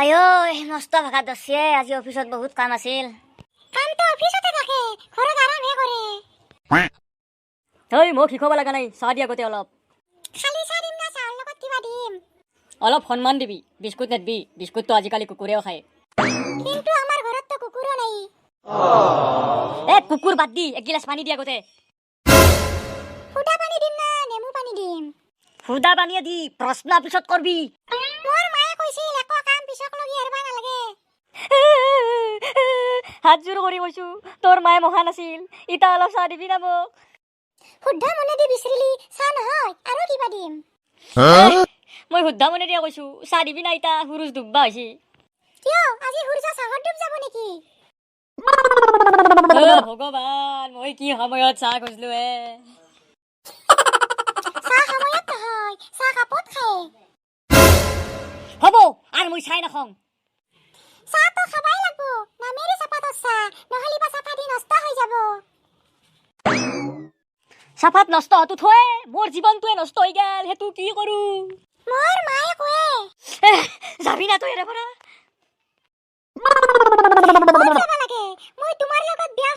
আয়ো মস্ত ভাগা দছে আজি অফিসত বহুত কাম আছিল। কাম তো অফিসতে থাকে, ঘৰত আৰামহে কৰে। তই মোক শিকাব লগা নাই, চাহ দি আগতে অলপ খালি চাহ দিম না চাহৰ লগত কিবা দিম? অলপ সন্মান দিবি। বিস্কুট নেদবি, বিস্কুটটো আজিকালি কুকুৰেও খায়। কিন্তু আমাৰ ঘৰততো কুকুৰো নাই। এ কুকুৰ বাদ দি এগিলাচ পানী দি আগতে। সুদা পানী দিম না নেমু পানী দিম? সুদা পানীয়ে দি, প্ৰশ্ন পিছত কৰবি। মোৰ মায়ে কৈছিল একো কাম পিছক লগি এৰবা নালাগে। হাত জোৰ কৰি কৈছো, তোৰ মায়ে মহান আছিল, ইটা অলপ চাহ দিবি না মোক। শুদ্ধ মনে দি বিচাৰিলি চাহ নহয় আৰু কিবা দিম? মই শুদ্ধ মনে দিয়া কৈছো, চাহ দিবি না ইটা হুৰুজ ডুববা হৈছে। কিয় আজি সূৰ্য চাহত ডুব যাব নেকি? ভগৱান, মই কি সময়ত চাহ খুজিলো হে। চাহ সময়ত নহয়, চাহ কাপত খায়। হ'ব আৰু মই চাই নাখাওঁ। চাহটো খাবাই লাগব, নামেৰি চাপাতৰ চাহ, নহলে বা চাপা দি নষ্ট হৈ যাব। চাফাত নষ্ট হতো থৈ মোৰ জীৱনটোৱে নষ্ট হৈ গেল, সেইটো কি কৰো? মোৰ মায়ে কয়ে যাবি না তই এৰে পৰা? ক'ত যাব লাগে? মই তোমাৰ লগত বিয়া